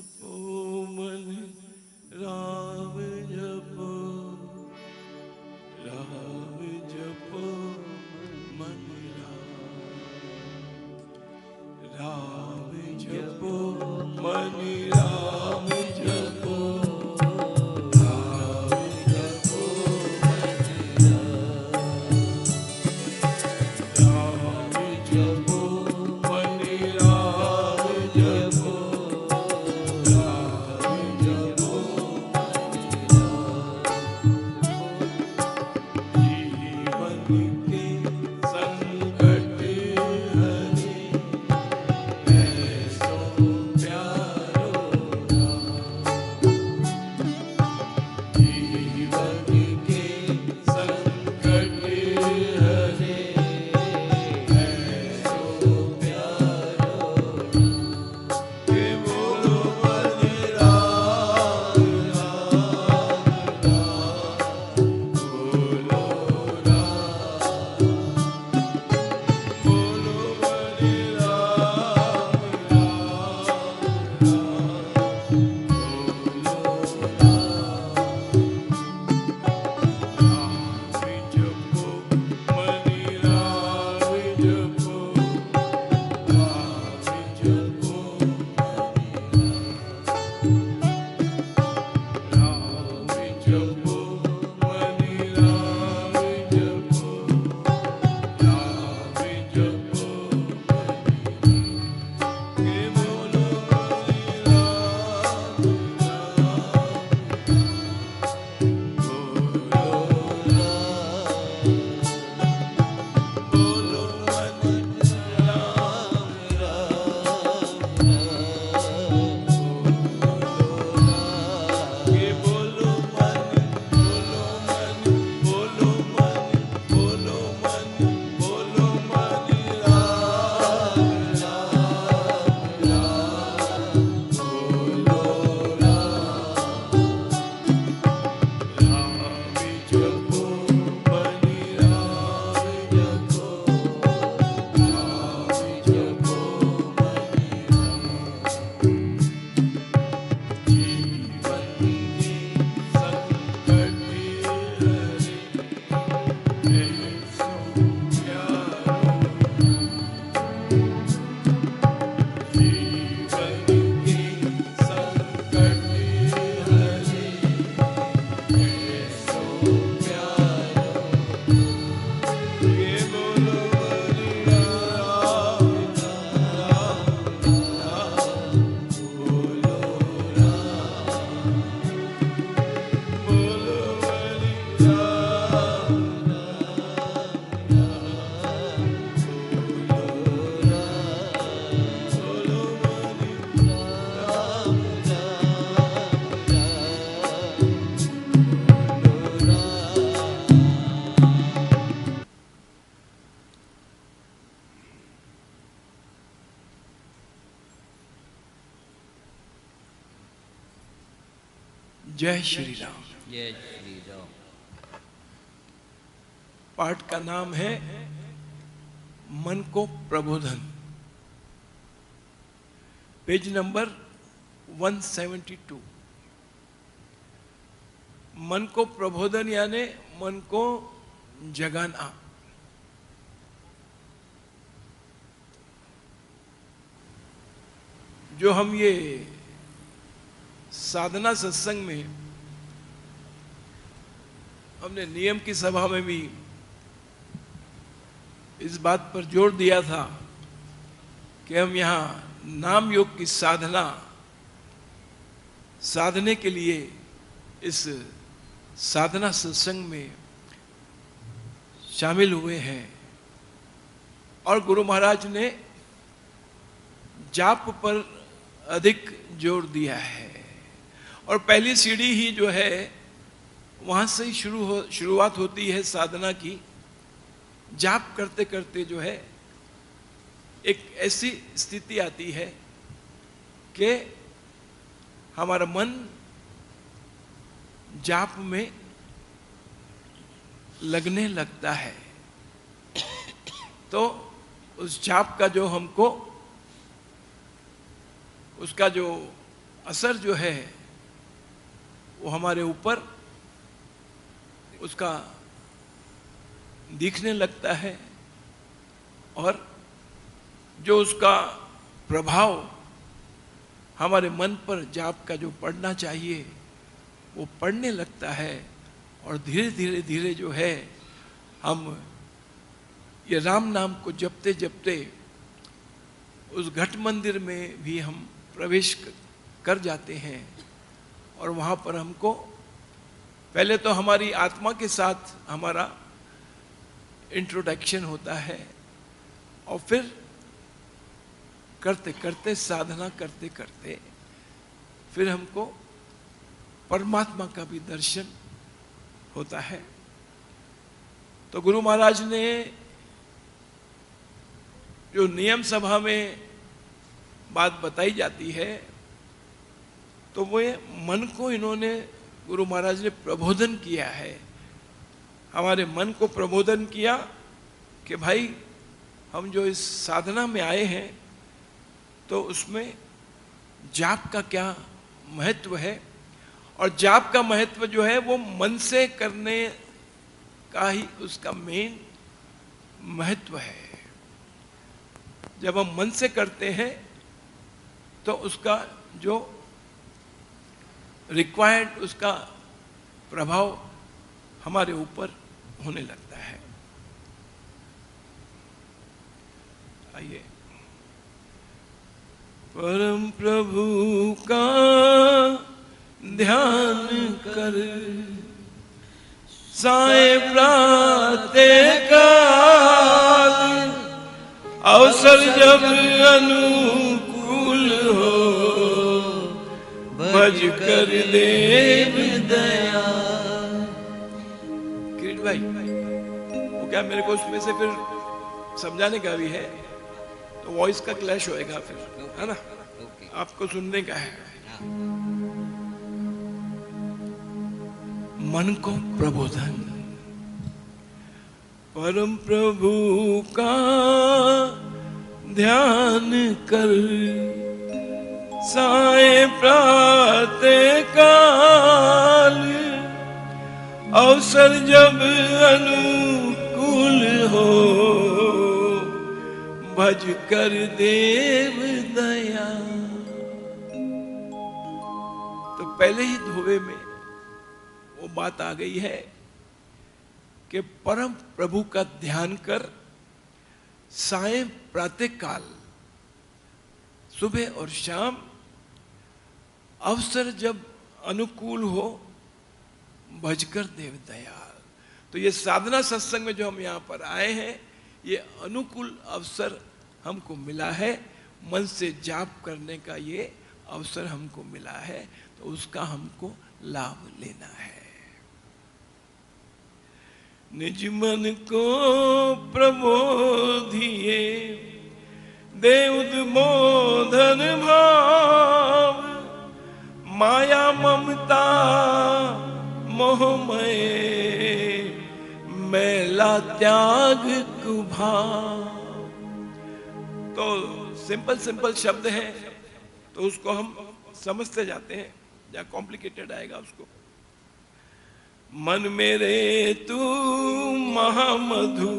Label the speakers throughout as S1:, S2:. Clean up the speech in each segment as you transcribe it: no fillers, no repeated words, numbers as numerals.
S1: जपो मन राम जपो, राम जपो मन राम जपो मन राम जपो, जय श्री राम।
S2: जय श्री राम।
S1: पाठ का नाम है मन को प्रबोधन, पेज नंबर 172। मन को प्रबोधन यानी मन को जगाना। जो हम ये साधना सत्संग में हमने नियम की सभा में भी इस बात पर जोर दिया था कि हम यहाँ नाम योग की साधने के लिए इस साधना सत्संग में शामिल हुए हैं और गुरु महाराज ने जाप पर अधिक जोर दिया है और पहली सीढ़ी ही जो है वहां से ही शुरुआत होती है साधना की। जाप करते करते जो है एक ऐसी स्थिति आती है कि हमारा मन जाप में लगने लगता है। तो उस जाप का जो हमको उसका जो असर जो है वो हमारे ऊपर उसका दिखने लगता है, और जो उसका प्रभाव हमारे मन पर जाप का जो पड़ना चाहिए वो पड़ने लगता है। और धीरे धीरे धीरे जो है हम ये राम नाम को जपते जपते उस घट मंदिर में भी हम प्रवेश कर जाते हैं। और वहाँ पर हमको पहले तो हमारी आत्मा के साथ हमारा इंट्रोडक्शन होता है, और फिर करते करते साधना करते करते फिर हमको परमात्मा का भी दर्शन होता है। तो गुरु महाराज ने जो नियम सभा में बात बताई जाती है, तो वो मन को इन्होंने, गुरु महाराज ने प्रबोधन किया है, हमारे मन को प्रबोधन किया कि भाई हम जो इस साधना में आए हैं तो उसमें जाप का क्या महत्व है, और जाप का महत्व जो है वो मन से करने का ही उसका मेन महत्व है। जब हम मन से करते हैं तो उसका जो रिक्वायर्ड उसका प्रभाव हमारे ऊपर होने लगता है। आइए, परम प्रभु का ध्यान कर, साए प्रातः काल, अवसर जब अनुकूल हो, भज कर देव दया। किरीट भाई, वो क्या मेरे को उसमें से फिर समझाने का भी है, तो वॉइस का क्लैश होएगा फिर, है ना? आपको सुनने का है। मन को प्रबोधन, परम प्रभु का ध्यान कर, साए प्रातः काल, अवसर जब अनुकूल हो, भज कर देव दया। तो पहले ही धोवे में वो बात आ गई है कि परम प्रभु का ध्यान कर, सायं प्रातः काल, सुबह और शाम, अवसर जब अनुकूल हो, भजकर देव दयाल। तो ये साधना सत्संग में जो हम यहाँ पर आए हैं, ये अनुकूल अवसर हमको मिला है, मन से जाप करने का ये अवसर हमको मिला है, तो उसका हमको लाभ लेना है। निज मन को प्रबोधिए, दे उद्बोधन भाव, माया ममता मोहमय, मैला त्याग कुभाव। तो सिंपल सिंपल शब्द है, तो उसको हम समझते जाते हैं, या कॉम्प्लिकेटेड आएगा उसको। मन मेरे तू महामधु,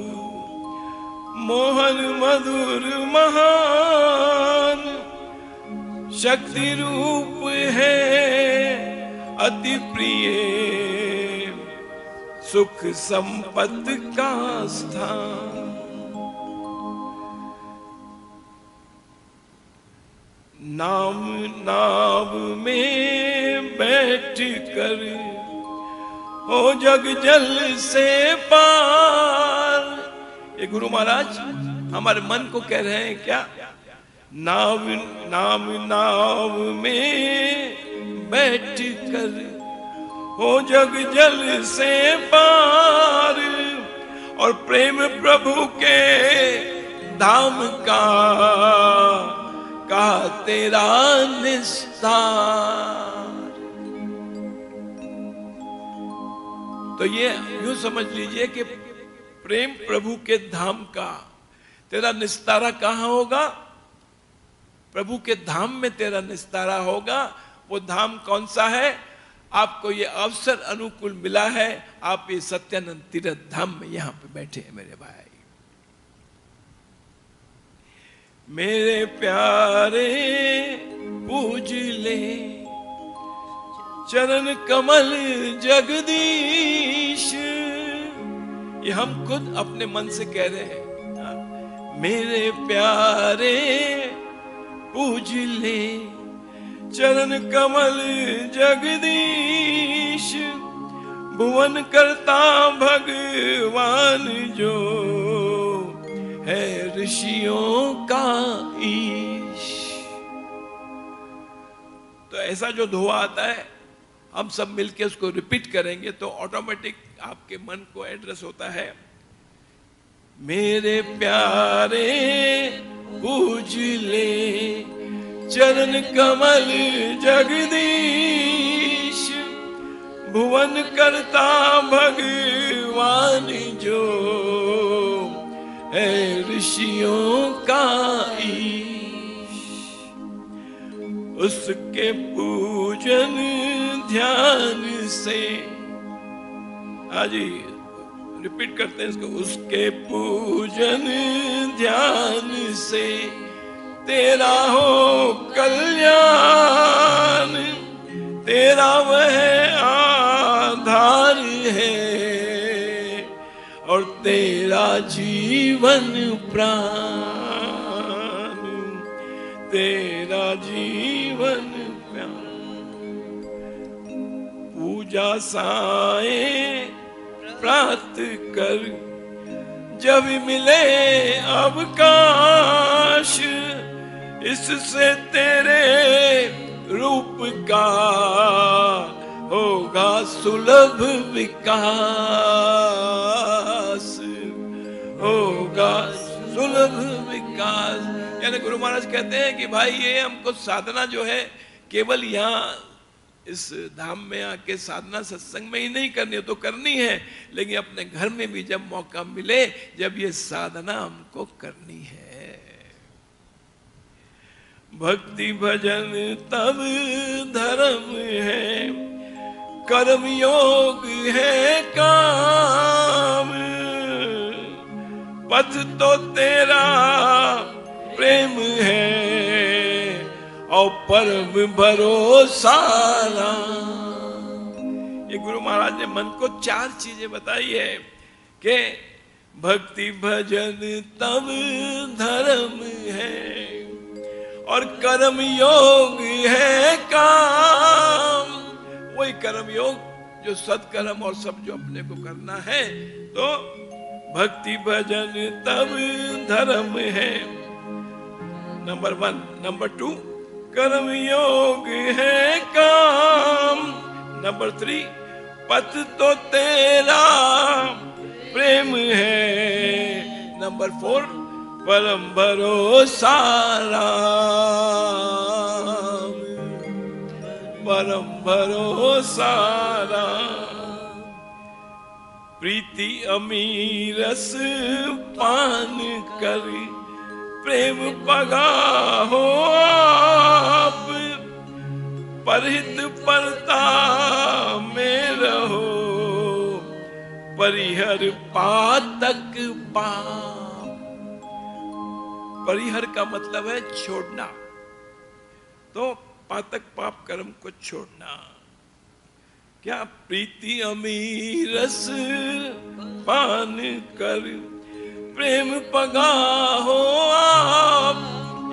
S1: मोहन मधुर महान, शक्ति रूप है अति प्रिय, सुख संपत्ति का स्थान। नाम नाम में बैठ कर हो जग जल से पार। ये गुरु महाराज हमारे मन को कह रहे हैं क्या? नाम नाम नाम में बैठ कर हो जग जल से पार, और प्रेम प्रभु के धाम का तेरा निस्तार। तो ये यूं समझ लीजिए कि प्रेम प्रभु के धाम का तेरा निस्तारा कहां होगा? प्रभु के धाम में तेरा निस्तारा होगा, वो धाम कौन सा है? आपको ये अवसर अनुकूल मिला है, आप ये सत्यानंद तीर्थ धाम में यहां पे बैठे हैं मेरे भाई। मेरे प्यारे पूज ले चरण कमल जगदीश, ये हम खुद अपने मन से कह रहे हैं। मेरे प्यारे पूज ले चरण कमल जगदीश, भुवन करता भगवान जो है ऋषियों का ईश। तो ऐसा जो धोआ आता है, हम सब मिलके उसको रिपीट करेंगे तो ऑटोमेटिक आपके मन को एड्रेस होता है। मेरे प्यारे पूज ले चरण कमल जगदीश, भुवन करता भगवान जो है ऋषियों का ईश। उसके पूजन ध्यान से, हाजी रिपीट करते हैं इसको, उसके पूजन ध्यान से तेरा हो कल्याण, तेरा वह आधार है और तेरा जीवन प्राण, तेरा जीवन प्राण। पूजा साए प्राप्त कर जब मिले अवकाश, इससे तेरे रूप का होगा सुलभ विकास, होगा सुलभ विकास। यानी गुरु महाराज कहते हैं कि भाई ये हमको साधना जो है केवल यहाँ इस धाम में आके साधना सत्संग में ही नहीं करनी है, तो करनी है, लेकिन अपने घर में भी जब मौका मिले, जब ये साधना हमको करनी है। भक्ति भजन तब धर्म है, कर्म योग है काम, पथ तो तेरा प्रेम है और परम भरोसा। ये गुरु महाराज ने मन को 4 चीजें बताई है कि भक्ति भजन तब धर्म है और कर्म योग है काम। वही कर्म योग जो सत्कर्म और सब जो अपने को करना है, तो भक्ति भजन तब धर्म है, नंबर 1। नंबर 2 कर्म योग है काम, नंबर 3 पथ तो तेरा प्रेम है, नंबर 4 परम भरोसा राम, परम भरोसा राम। प्रीति अमीरस पान कर प्रेम पगा हो आप, परहित परता में रहो परिहर पातक पाप। परिहर का मतलब है छोड़ना, तो पातक पाप कर्म को छोड़ना। क्या प्रीति अमीरस पान कर प्रेम पगा हो आप,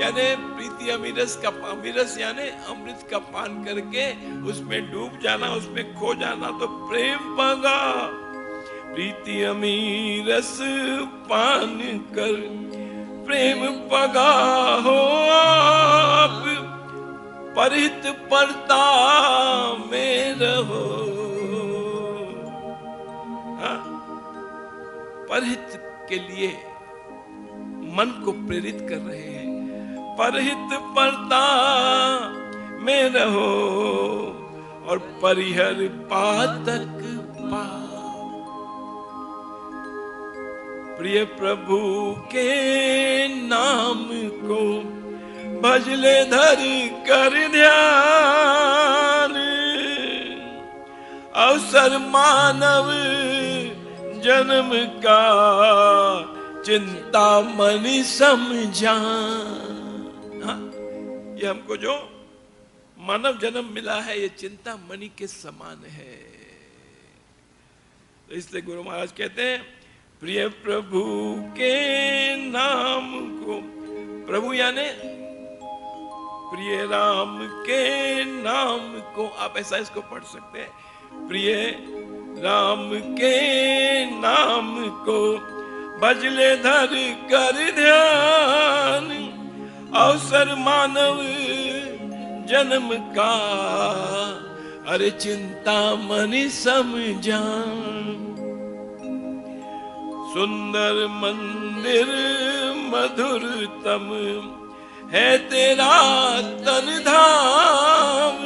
S1: यानी प्रीति अमीरस का, अमीरस यानी अमृत का पान करके उसमें डूब जाना, उसमें खो जाना, तो प्रेम पगा। प्रीति अमीरस पान कर प्रेम पगा हो आप, परित परता में रहो। हाँ? परहित के लिए मन को प्रेरित कर रहे हैं, परहित परता में रहो और परिहर पातक पाप। प्रिय प्रभु के नाम को भजले धर कर ध्यान, अवसर मानव जन्म का चिंता मनि समझान। हाँ, ये हमको जो मानव जन्म मिला है ये चिंता मणि के समान है। तो इसलिए गुरु महाराज कहते हैं प्रिय प्रभु के नाम को, प्रभु यानी प्रिय राम के नाम को, आप ऐसा इसको पढ़ सकते हैं, प्रिय राम के नाम को भजले धर कर ध्यान, अवसर मानव जन्म का अरे चिंता मनि समझान। सुंदर मंदिर मधुरतम है तेरा तन धाम,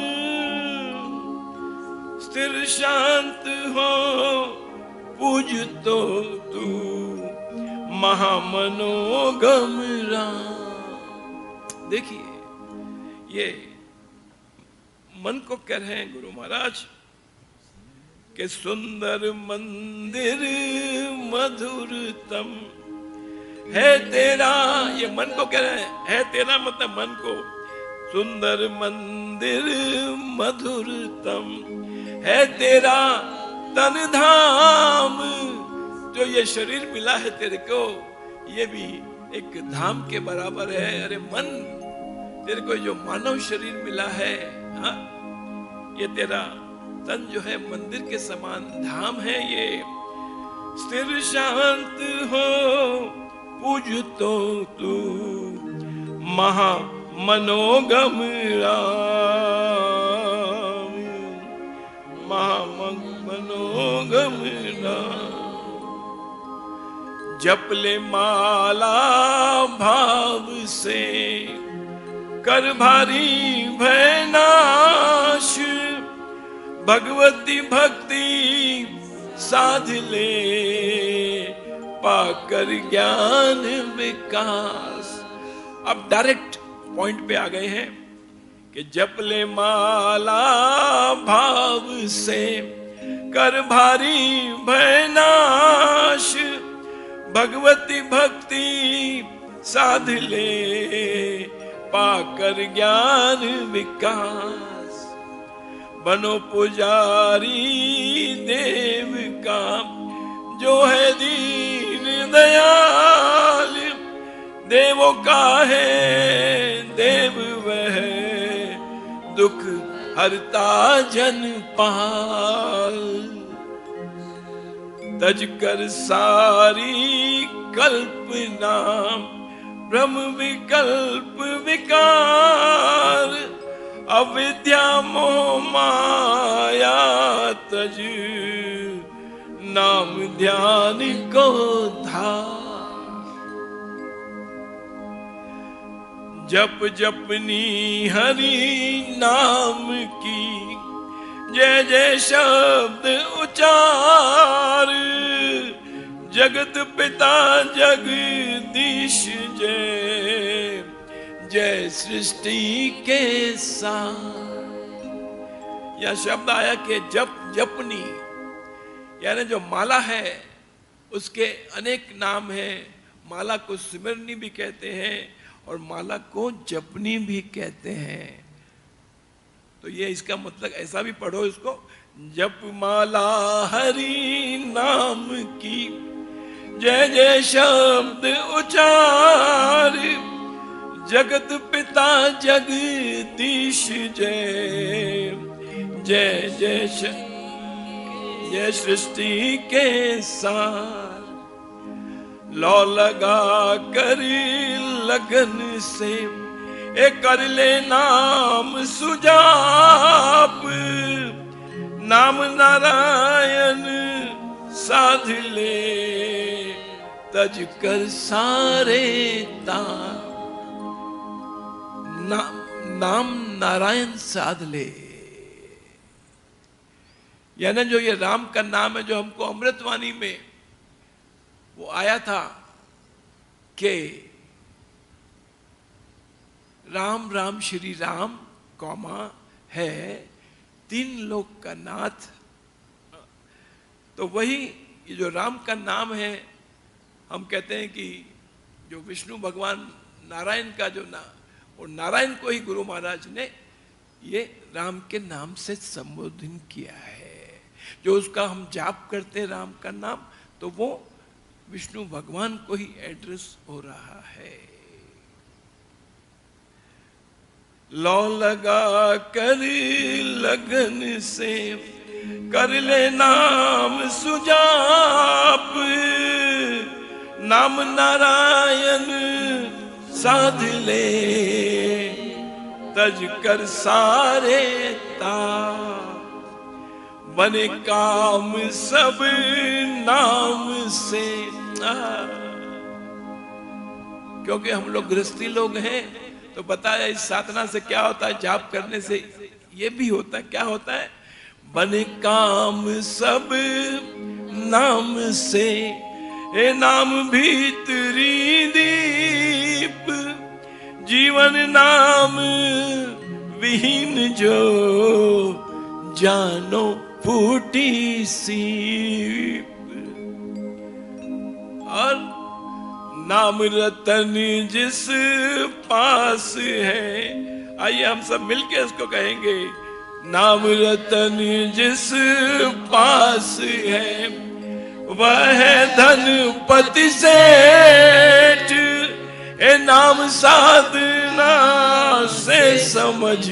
S1: स्थिर शांत हो पूज तो तू महामनोगम राम। देखिए ये मन को कह रहे हैं गुरु महाराज कि सुंदर मंदिर मधुरतम है तेरा, ये मन को कह रहे है तेरा मतलब मन को, सुंदर मंदिर मधुरतम है तेरा तन धाम, जो ये शरीर मिला है तेरे को ये भी एक धाम के बराबर है। अरे मन, तेरे को जो मानव शरीर मिला है, हाँ, ये तेरा तन जो है मंदिर के समान धाम है ये। स्थिर शांत हो पूज तो तू महा मनोगम राम, महा मनोगम राम। जप ले माला भाव से कर भारी भयनाश, भगवती भक्ति साध ले पाकर ज्ञान विकास। अब डायरेक्ट पॉइंट पे आ गए हैं कि जप ले माला भाव से कर भारी भयनाश, भगवती भक्ति साध ले पाकर ज्ञान विकास। बनो पुजारी देव का जो है दीन दयाल, देवों का है देव वह दुख हरता जन पाल। तज कर सारी कल्पना ब्रह्म विकल्प विकार, अविद्या मोह माया तज नाम ध्यान को धार। जप जपनी हरि नाम की जय जय शब्द उचार, जगत पिता जगदीश जय जय सृष्टि के साथ। यह शब्द आया कि जप जपनी, यानी जो माला है उसके अनेक नाम हैं। माला को सिमरनी भी कहते हैं और माला को जपनी भी कहते हैं। तो ये इसका मतलब ऐसा भी पढ़ो इसको, जप माला हरि नाम की जय जय शब्द उचार, जगत पिता जगदीश जय जय जय जय सृष्टि के सार। लौ लगा कर लगन से एक कर ले नाम सुजाप, नाम नारायण साध ले तज कर सारे ताप। नाम नारायण साध ले, यानी जो ये राम का नाम है जो हमको अमृतवाणी में वो आया था कि राम राम श्री राम कौमा है तीन लोक का नाथ। तो वही ये जो राम का नाम है, हम कहते हैं कि जो विष्णु भगवान नारायण का जो नाम, और नारायण को ही गुरु महाराज ने ये राम के नाम से संबोधन किया है। जो उसका हम जाप करते हैं राम का नाम, तो वो विष्णु भगवान को ही एड्रेस हो रहा है। लौ लगा कर लगन से कर ले नाम सुजाप, नाम नारायण साध ले तज कर सारे ताप, बने काम सब नाम से। क्योंकि हम लोग गृहस्थी लोग हैं, तो बताया इस साधना से क्या होता है, जाप करने से ये भी होता है। क्या होता है? बने काम सब नाम से, ए नाम भीतरी दीप, जीवन नाम विहीन जो जानो फूटी सीप। और नाम रतन जिस पास है, आइए हम सब मिलके इसको कहेंगे। नाम रतन जिस पास है, वह धनपति सेठ, ए नाम साधना से समझ,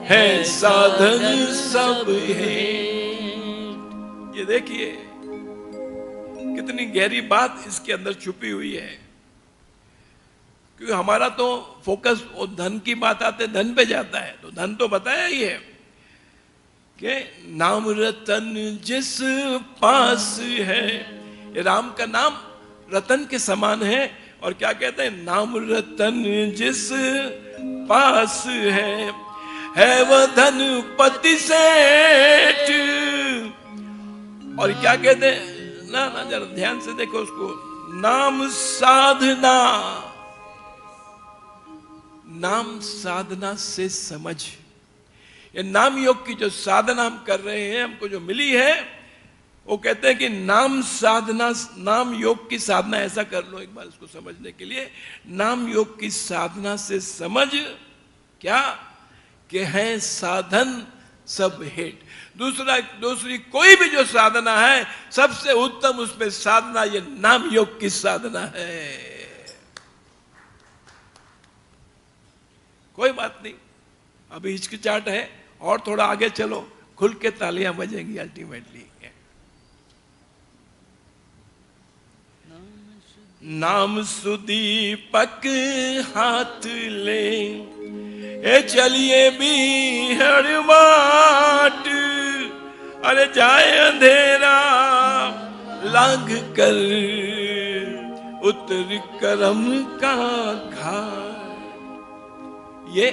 S1: है साधन सब है। ये देखिए कितनी गहरी बात इसके अंदर छुपी हुई है। क्योंकि हमारा तो फोकस वो धन की बात आते धन पे जाता है, तो धन तो बताया ही है कि नाम रतन जिस पास है। ये राम का नाम रतन के समान है। और क्या कहते हैं? नाम रतन जिस पास है वह धनपति सेठ। और क्या कहते हैं ना, जरा ध्यान से देखो उसको। नाम साधना, नाम साधना से समझ। ये नाम योग की जो साधना हम कर रहे हैं, हमको जो मिली है, वो कहते हैं कि नाम साधना, नाम योग की साधना ऐसा कर लो एक बार इसको समझने के लिए। नाम योग की साधना से समझ क्या कि है साधन सब हेठ। दूसरी कोई भी जो साधना है, सबसे उत्तम उसमें साधना ये नाम योग की साधना है। कोई बात नहीं, अभी हिचकिचाहट है, और थोड़ा आगे चलो, खुल के तालियां बजेंगी अल्टीमेटली। नाम सुदीपक हाथ ले, ए चलिए बीहड़ बाट, अरे जाए अंधेरा लांघ कर उतर करम का घाट। ये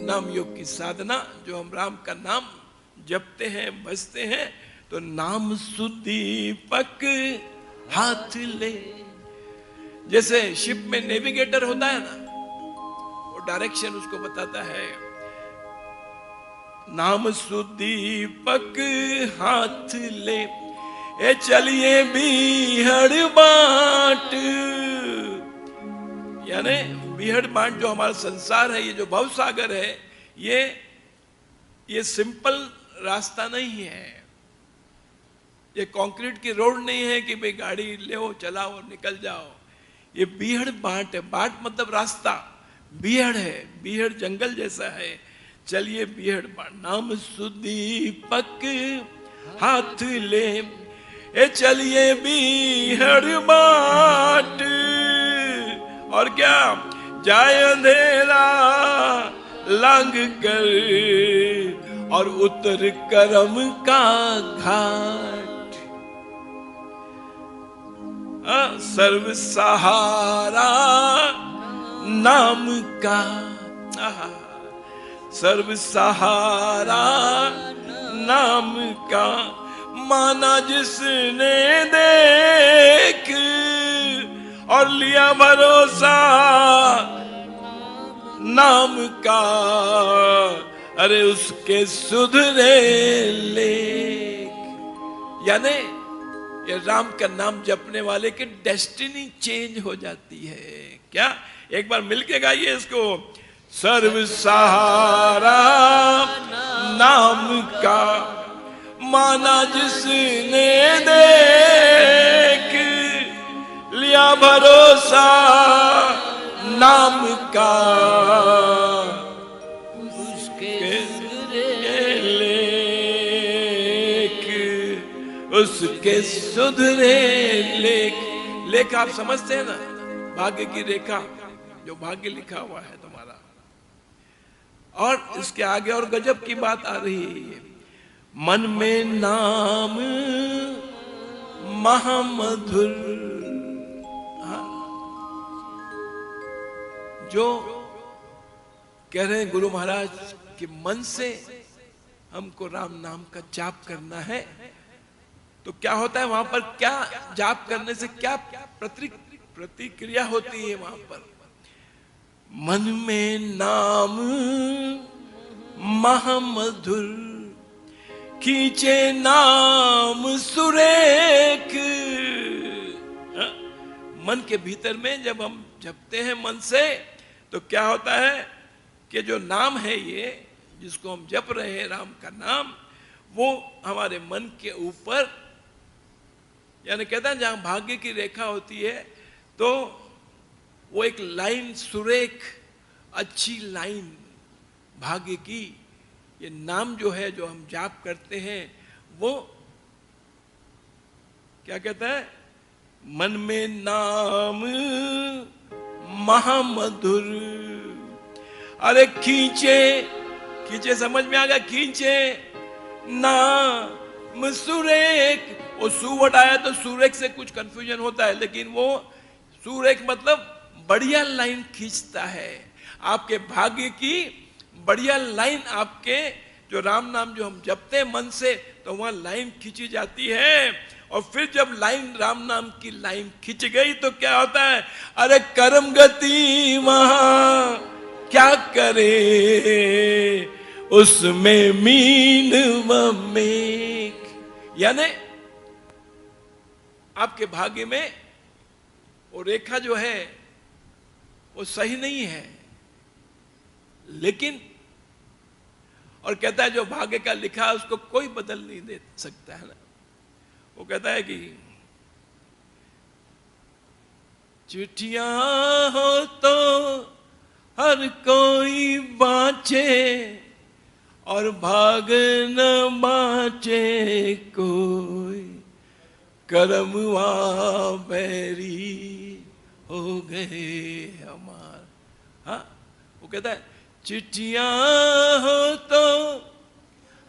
S1: नाम योग की साधना, जो हम राम का नाम जपते हैं, बजते हैं, तो नाम सुदीपक हाथ ले। जैसे शिप में नेविगेटर होता है ना, वो डायरेक्शन उसको बताता है। नाम सुदीपक हाथ ले, ए चलिए बीहड़ बाट। यानी बीहड़ बाट जो हमारा संसार है, ये जो भव सागर है, ये सिंपल रास्ता नहीं है। ये कंक्रीट की रोड नहीं है कि भाई गाड़ी ले चलाओ और निकल जाओ। ये बीहड़ बाट है। बाट मतलब रास्ता, बीहड़ है, बीहड़ जंगल जैसा है। चलिए बीहड़ बाट। नाम सुदीपक हाथ ले, ए चलिए बीहड़ बाट। और क्या? जाए अंधेरा लांघ कर और उतर करम का घाट। सर्व सहारा नाम का, सर्व सहारा नाम का, माना जिसने देख और लिया भरोसा नाम का, अरे उसके सुधरे लेख। यानी ये राम का नाम जपने वाले की डेस्टिनी चेंज हो जाती है। क्या? एक बार मिलके गाइए इसको। सर्व सहारा नाम का, माना जिसने देख लिया भरोसा नाम का, उसके लेख, उसके सुधरे लेख। लेख आप समझते हैं ना, भाग्य की रेखा, जो भाग्य लिखा हुआ है तुम्हारा। और इसके आगे और गजब की बात आ रही है, मन में नाम महामधुर। हाँ, जो कह रहे हैं गुरु महाराज कि मन से हमको राम नाम का जाप करना है, तो क्या होता है वहां पर? क्या जाप करने से क्या प्रतिक्रिया होती है वहां पर? मन में नाम महामधुर, खींचे नाम सुरेख। मन के भीतर में जब हम जपते हैं मन से, तो क्या होता है कि जो नाम है ये, जिसको हम जप रहे हैं राम का नाम, वो हमारे मन के ऊपर, यानी कहता है जहां भाग्य की रेखा होती है, तो वो एक लाइन, सुरेख अच्छी लाइन भाग्य की, ये नाम जो है, जो हम जाप करते हैं, वो क्या कहता है? मन में नाम महामधुर, अरे खींचे, खींचे समझ में आ गया? खींचे नाम सुरेख। वो सुवट आया तो सुरेख से कुछ कंफ्यूजन होता है, लेकिन वो सुरेख मतलब बढ़िया लाइन खींचता है, आपके भाग्य की बढ़िया लाइन। आपके जो राम नाम जो हम जपते हैं मन से, तो वहां लाइन खींची जाती है। और फिर जब लाइन राम नाम की लाइन खींच गई तो क्या होता है? अरे कर्म गति वहां क्या करे, उसमें मीन व मेघ। यानी आपके भाग्य में वो रेखा जो है वो सही नहीं है, लेकिन और कहता है जो भाग्य का लिखा है उसको कोई बदल नहीं दे सकता है ना। वो कहता है कि चिट्ठियां हो तो हर कोई बाँचे, और भाग न बाँचे कोई, करमवा बैरी हो गए हमार। हाँ, वो कहता है चिट्ठियां हो तो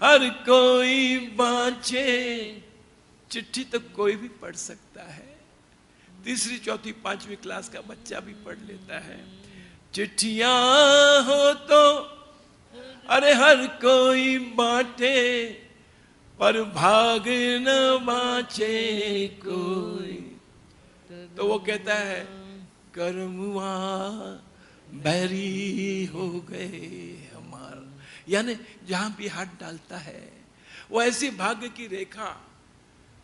S1: हर कोई बाँचे। चिट्ठी तो कोई भी पढ़ सकता है, तीसरी चौथी पांचवी क्लास का बच्चा भी पढ़ लेता है। चिट्ठियां हो तो अरे हर कोई बांटे, पर भाग न बाँचे कोई। तो वो कहता है कर्मवा बैरी हो गए हमारा। यानी जहां भी हाथ डालता है वो ऐसी भाग्य की रेखा,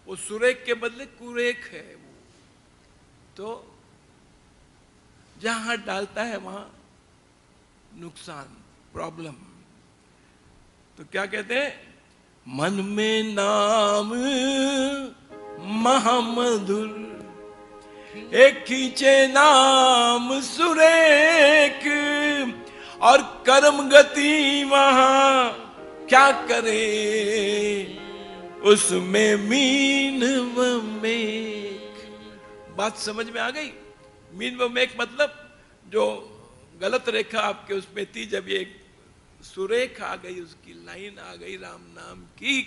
S1: वो सुरेख के बदले कुरेख है वो। तो जहां हाथ डालता है वहां नुकसान, प्रॉब्लम। तो क्या कहते हैं? मन में नाम महामधुर, एक खींचे नाम सुरेख, और कर्म गति वहां क्या करे, उसमें मीन व मेघ। बात समझ में आ गई? मीन व मेघ मतलब जो गलत रेखा आपके उसमें थी, जब ये सुरेख आ गई, उसकी लाइन आ गई राम नाम की,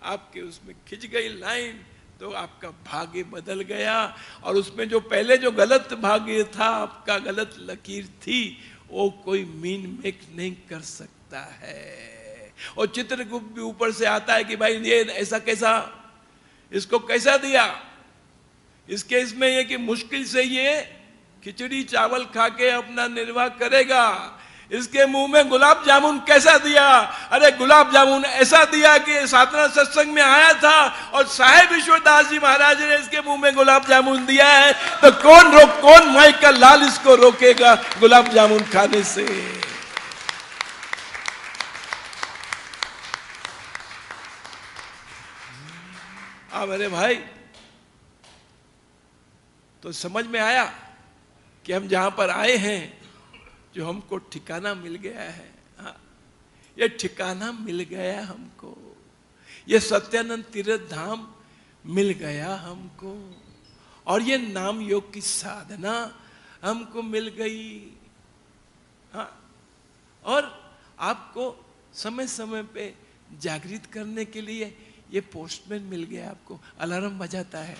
S1: आपके उसमें खिंच गई लाइन, तो आपका भाग्य बदल गया। और उसमें जो पहले जो गलत भाग्य था, आपका गलत लकीर थी, वो कोई मीन मेक नहीं कर सकता है। और चित्रगुप्त भी ऊपर से आता है कि भाई ये ऐसा कैसा, इसको कैसा दिया? इसके इसमें ये कि मुश्किल से ये खिचड़ी चावल खा के अपना निर्वाह करेगा, इसके मुंह में गुलाब जामुन कैसा दिया? अरे गुलाब जामुन ऐसा दिया कि साधना सत्संग में आया था और साहेब ईश्वरदास जी महाराज ने इसके मुंह में गुलाब जामुन दिया है, तो कौन माई का लाल इसको रोकेगा गुलाब जामुन खाने से? मेरे भाई, तो समझ में आया कि हम जहां पर आए हैं, जो हमको ठिकाना मिल गया है, ये ठिकाना मिल गया हमको, ये सत्यानंद तीर्थ धाम मिल गया हमको, और ये नाम योग की साधना हमको मिल गई। और आपको समय समय पे जागृत करने के लिए ये पोस्टमैन मिल गया, आपको अलार्म बजाता है।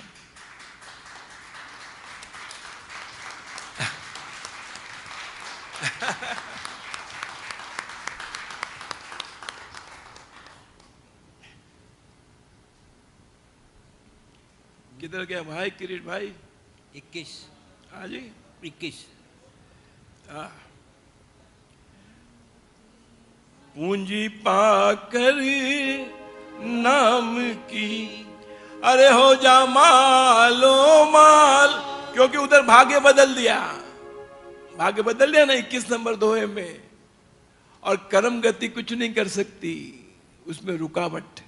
S1: किधर गया भाई किरीट भाई?
S2: 21।
S1: हाँ जी
S2: 21।
S1: पूंजी पाकर नाम की, अरे हो जा मालो माल, क्योंकि उधर भाग्य बदल दिया ना 21 नंबर दोहे में, और कर्म गति कुछ नहीं कर सकती, उसमें रुकावट।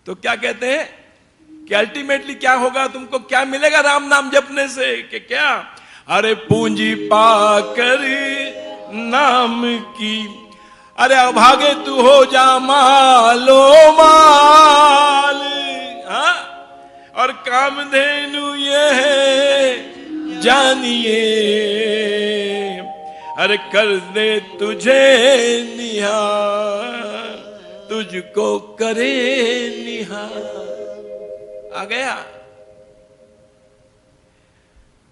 S1: तो क्या कहते हैं कि अल्टीमेटली क्या होगा, तुमको क्या मिलेगा राम नाम जपने से? कि क्या? अरे पूंजी पाकर नाम की, अरे अभागे तू हो जा मालो माल। हाँ, और कामधेनु ये है जानिए, अरे कर दे तुझे निहार, तुझको करे निहार। आ गया।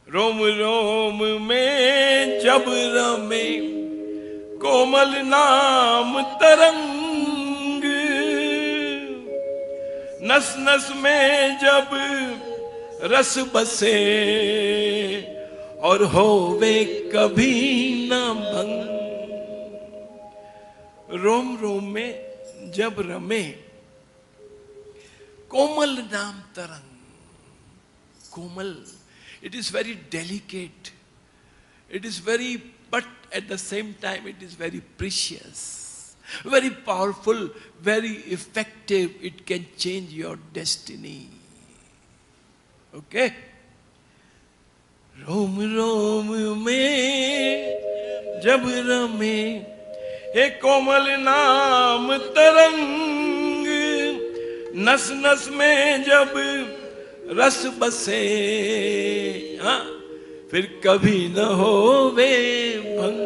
S1: रोम रोम में जब रमे कोमल नाम तरंग, नस नस में जब रस बसे, और होवे कभी न भंग। रोम रोम में जब रमे कोमल नाम तरंग, कोमल, it is very delicate, it is very, but at the same time it is very precious, very powerful, very effective, it can change your destiny. Okay? रोम रोम में जब रमे हे कोमल नाम तरंग, नस नस में जब रस बसे, हाँ, फिर कभी न होवे भंग।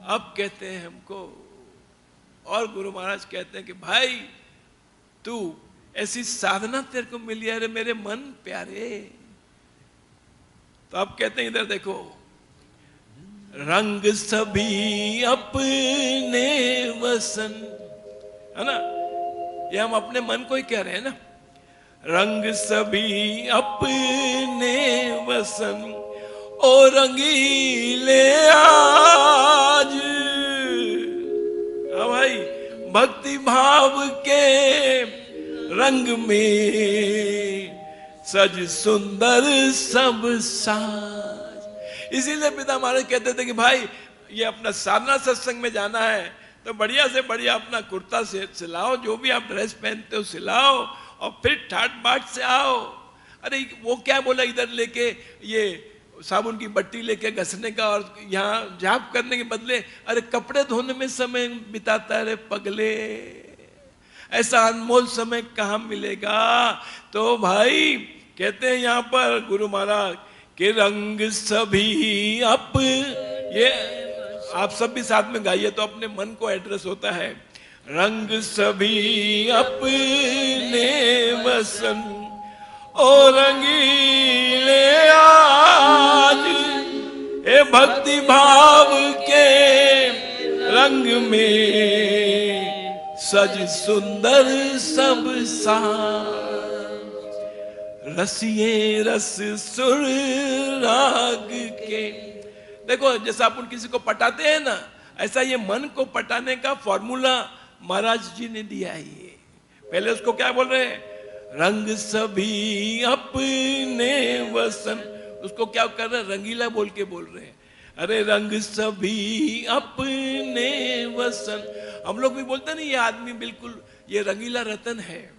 S1: अब कहते हैं हमको, और गुरु महाराज कहते हैं कि भाई तू ऐसी साधना तेरे को मिली है, अरे मेरे मन प्यारे। तो अब कहते हैं, इधर देखो, रंग सभी अपने वसन, है ना, ये हम अपने मन को ही कह रहे हैं ना। रंग सभी अपने वसन, ओ रंगीले आज। हाँ भाई, भक्ति भाव के रंग में सज सुंदर सब साज। इसीलिए पिता महाराज कहते थे कि भाई ये अपना साधना सत्संग में जाना है तो बढ़िया से बढ़िया अपना कुर्ता से सिलाओ, जो भी आप ड्रेस पहनते हो सिलाओ, और फिर ठाट बाट से आओ। अरे वो क्या बोला, इधर लेके ये साबुन की बट्टी लेके घसने का और यहाँ जाप करने के बदले अरे कपड़े धोने में समय बिताता है। अरे पगले, ऐसा अनमोल समय कहाँ मिलेगा? तो भाई कहते हैं यहाँ पर गुरु महाराज के रंग सभी अप, ये आप सब भी साथ में गाइए तो अपने मन को एड्रेस होता है। रंग सभी अपने वसन, ओ रंगीले आज, ए भक्ति भाव के रंग में सज सुंदर सब साज। रसिए रस सुर राग के। देखो जैसा अपन किसी को पटाते हैं ना, ऐसा ये मन को पटाने का फॉर्मूला महाराज जी ने दिया है। ये पहले उसको क्या बोल रहे हैं, रंग सभी अपने वसन, उसको क्या कर रहे हैं, रंगीला बोल के बोल रहे हैं। अरे रंग सभी अपने वसन, हम लोग भी बोलते नहीं ये आदमी बिल्कुल ये रंगीला रतन है,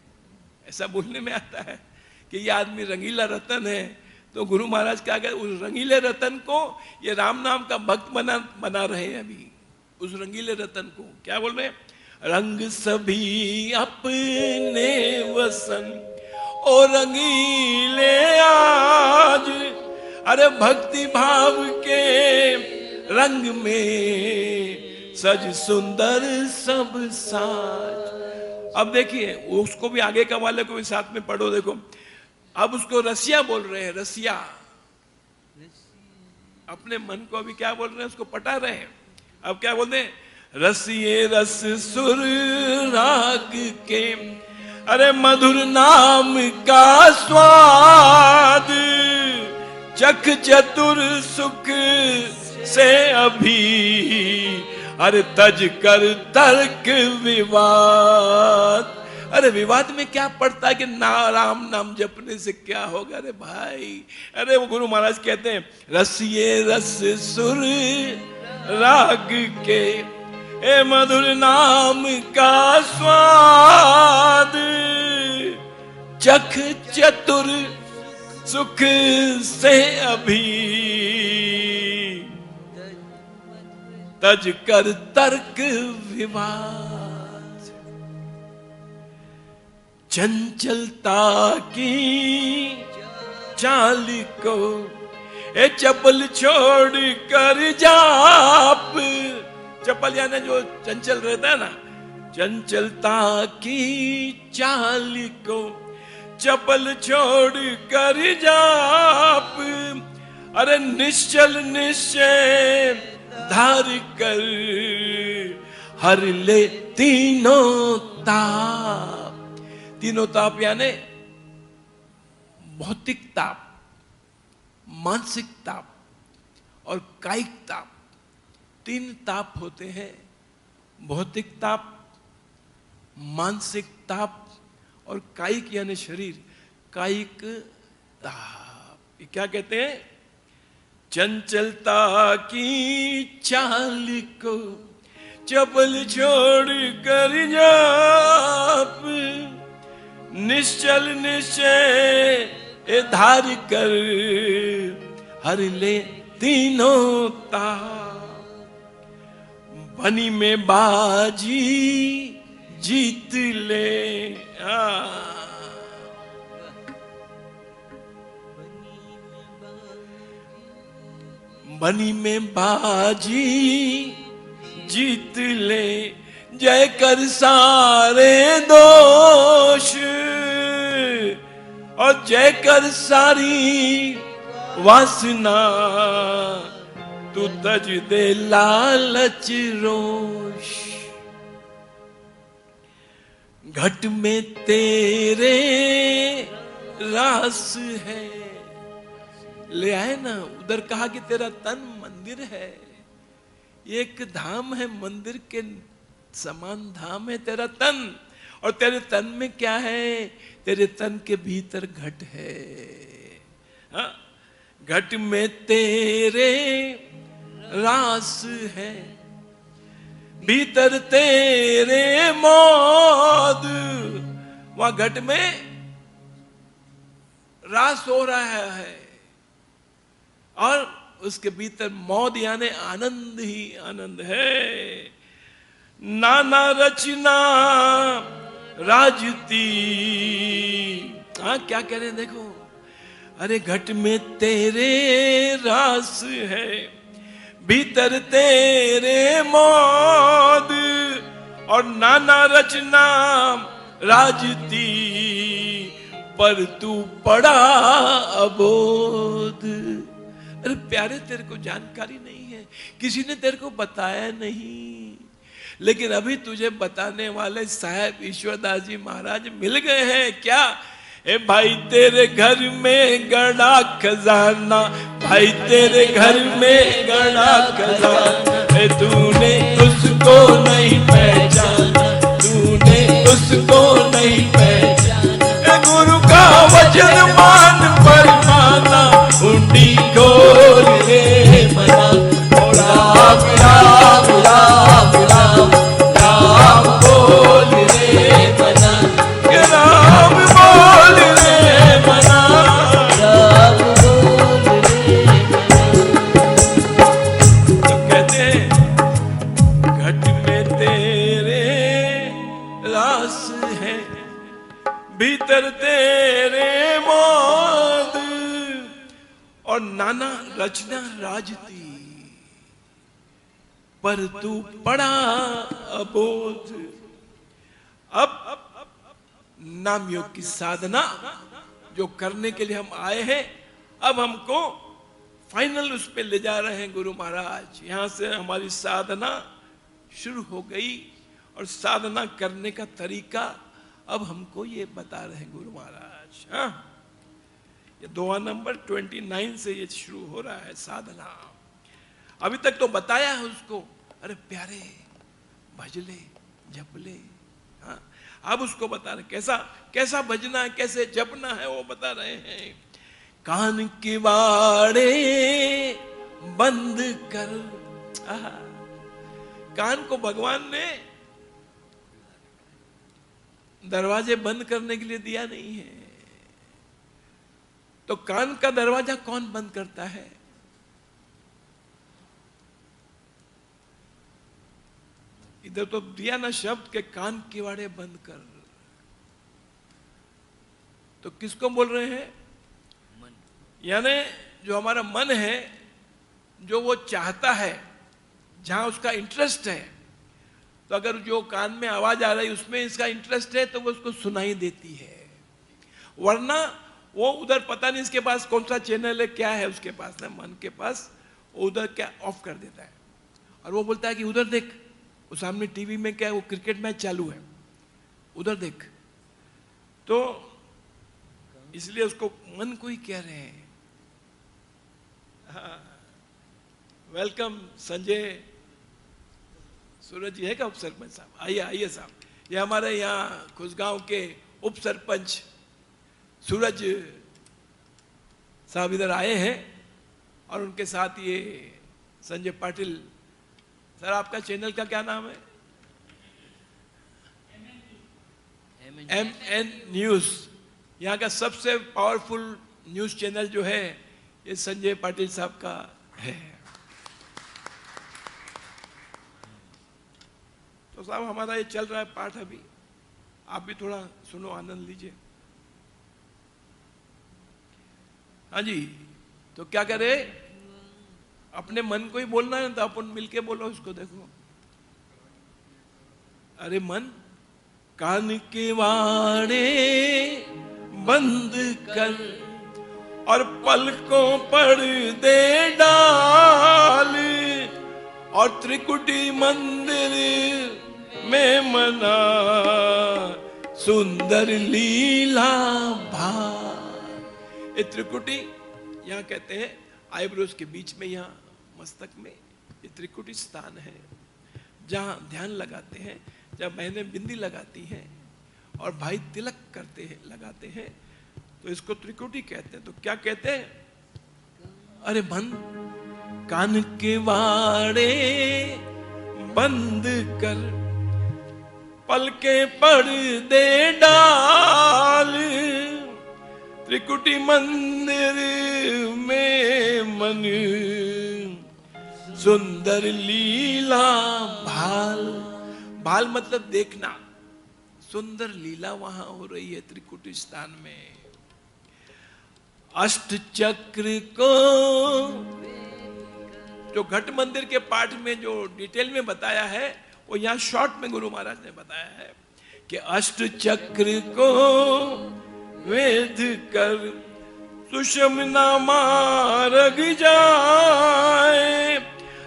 S1: ऐसा बोलने में आता है कि ये आदमी रंगीला रतन है। तो गुरु महाराज क्या कहते, उस रंगीले रतन को ये राम नाम का भक्त बना रहे हैं अभी, उस रंगीले रतन को क्या बोल रहे हैं, रंग सभी अपने वसन ओ रंगीले आज, अरे भक्ति भाव के रंग में सज सुंदर सब साज। अब देखिए उसको भी आगे का वाले को भी साथ में पढ़ो, देखो अब उसको रसिया बोल रहे हैं, रसिया अपने मन को अभी क्या बोल रहे हैं, उसको पटा रहे हैं। अब क्या बोलते हैं, रसिए रस सुर राग के, अरे मधुर नाम का स्वाद, चख चतुर सुख से अभी, अरे तज कर तर्क विवाद। अरे विवाद में क्या पड़ता है कि ना राम नाम जपने से क्या होगा, अरे भाई। अरे वो गुरु महाराज कहते हैं रसिए रस सुर राग के, ए मधुर नाम का स्वाद, चख चतुर सुख से अभी, तज कर तर्क विवाद। चंचलता की चाल को ए चपल छोड़ कर जाप, चपल यानी जो चंचल रहता है ना, चंचलता की चाल को चपल छोड़ कर जाप, अरे निश्चल निश्चय धार कर हर ले तीनों ताप। तीनों ताप यानी भौतिक ताप, मानसिक ताप और कायिक ताप। तीन ताप होते हैं, भौतिक ताप, मानसिक ताप और कायिक यानी शरीर, कायिक ताप। ये क्या कहते हैं, चंचलता की चाल को चपल छोड़ कर जाप, निश्चल निश्चय धार कर हर ले तीनों ताप। बनी में बाजी जीत ले, बनी में बाजी जीत ले, जय कर सारे दोष और जय कर सारी वासना, तू तज दे लालच रोष। घट में तेरे रास है, ले आए ना, उधर कहा कि तेरा तन मंदिर है, एक धाम है, मंदिर के समान धाम है तेरा तन। और तेरे तन में क्या है, तेरे तन के भीतर घट है। हाँ? घट में तेरे रास है, भीतर तेरे मौद। वहां घट में रास हो रहा है और उसके भीतर मौद यानी आनंद ही आनंद है। नाना रचना राजती। हाँ क्या कह रहे हैं देखो, अरे घट में तेरे रास है, भीतर तेरे मौद और नाना रचना राजती, पर तू पड़ा अबोध। अरे प्यारे तेरे को जानकारी नहीं है, किसी ने तेरे को बताया नहीं, लेकिन अभी तुझे बताने वाले साहब ईश्वरदास जी महाराज मिल गए हैं। क्या ए भाई तेरे घर में गड़ा खजाना, भाई तेरे घर में गड़ा खजाना, तूने उसको नहीं पहचाना, तूने उसको नहीं पहचाना। गुरु का वचन मान पर माना, हुंडी खोल रे मना। राम राम राम राम राम बोल रे मना, राम बोल रे मना, राम बोल रे मना। तो कहते हैं घट में तेरे रास है, भीतर तेरे मौत, और नाना रचना राजती, पर तू पड़ा अबोध। अब नाम योग की साधना जो करने के लिए हम आए हैं, अब हमको फाइनल उस पे ले जा रहे हैं गुरु महाराज। यहां से हमारी साधना शुरू हो गई, और साधना करने का तरीका अब हमको ये बता रहे हैं गुरु महाराज। हाँ, ये दोहा नंबर 29 से ये शुरू हो रहा है साधना। अभी तक तो बताया है उसको, अरे प्यारे भजले जपले। हाँ, अब उसको बता रहे कैसा कैसा भजना है, कैसे जपना है, वो बता रहे हैं। कान के वाड़े बंद कर। कान को भगवान ने दरवाजे बंद करने के लिए दिया नहीं है, तो कान का दरवाजा कौन बंद करता है? इधर तो दिया ना शब्द के कान किवाड़े बंद कर, तो किसको बोल रहे हैं? मन। यानी जो हमारा मन है, जो वो चाहता है, जहां उसका इंटरेस्ट है, तो अगर जो कान में आवाज आ रही है उसमें इसका इंटरेस्ट है तो वो उसको सुनाई देती है, वरना वो उधर पता नहीं इसके पास कौन सा चैनल है, क्या है उसके पास ना, मन के पास, वो उधर क्या ऑफ कर देता है, और वो बोलता है कि उधर देख, वो सामने टीवी में क्या है, वो क्रिकेट मैच चालू है, उधर देख। तो इसलिए उसको मन को ही कह रहे हैं। वेलकम संजय सूरज जी है क्या उप सरपंच साहब? आइए आइए साहब, ये हमारे यहाँ खुशगांव के उप सरपंच सूरज साहब इधर आए हैं, और उनके साथ ये संजय पाटिल। सर आपका चैनल का क्या नाम है? MN news. यहाँ का सबसे पावरफुल न्यूज चैनल जो है ये संजय पाटिल साहब का है। तो साहब हमारा ये चल रहा है पाठ, अभी आप भी थोड़ा सुनो, आनंद लीजिए। हाँ जी, तो क्या करे, अपने मन को ही बोलना है, तो अपन मिलके बोलो उसको। देखो, अरे मन, कान के वाड़े बंद कर, और पलकों पर दे डाल, और त्रिकुटी मंदिर में मना सुंदर लीला भार। ये त्रिकुटी यहाँ कहते हैं आईब्रोज के बीच में, यहाँ मस्तक में ये त्रिकुटी स्थान है, जहाँ ध्यान लगाते हैं, जब बहनें बिंदी लगाती हैं और भाई तिलक करते हैं, लगाते हैं, तो इसको त्रिकुटी कहते हैं। तो क्या कहते हैं? अरे मन, कान के वाड़े बंद कर, पलके पर्दे डाल, त्रिकुटी मंदिर में मन सुंदर लीला भाल। भाल मतलब देखना, सुंदर लीला वहां हो रही है त्रिकुटी स्थान में। अष्ट चक्र को जो घट मंदिर के पाठ में जो डिटेल में बताया है, वो यहाँ शॉर्ट में गुरु महाराज ने बताया है कि अष्ट चक्र को वेद कर सुषमना मार्ग जाए।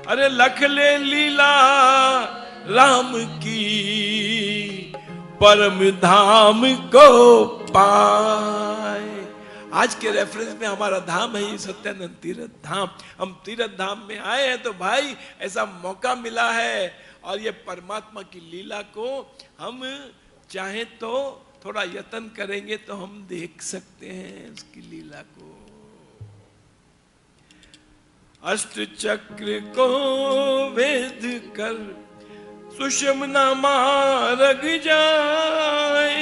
S1: अरे लख ले लीला राम की, परम धाम को पाए। आज के रेफरेंस में हमारा धाम है ये सत्यानंद तीर्थ धाम। हम तीर्थ धाम में आए हैं तो भाई ऐसा मौका मिला है, और ये परमात्मा की लीला को हम चाहे तो थोड़ा यत्न करेंगे तो हम देख सकते हैं उसकी लीला को। अष्ट चक्र को भेद कर सुषुम्ना मार्ग जाए।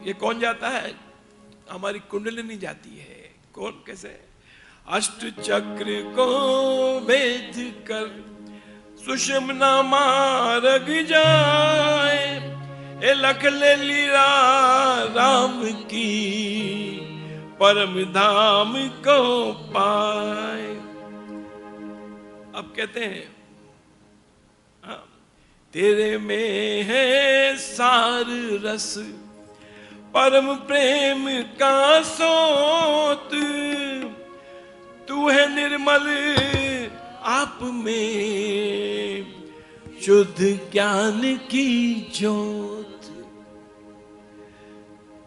S1: ये कौन जाता है? हमारी कुंडलिनी जाती है। कौन? कैसे? अष्ट चक्र को भेद कर सुषुम्ना मार्ग जाए, ए लख ले लीला राम की परम धाम को पाए। अब कहते हैं तेरे में है सार रस परम प्रेम का सोत, तू है निर्मल आप में शुद्ध ज्ञान की ज्योत।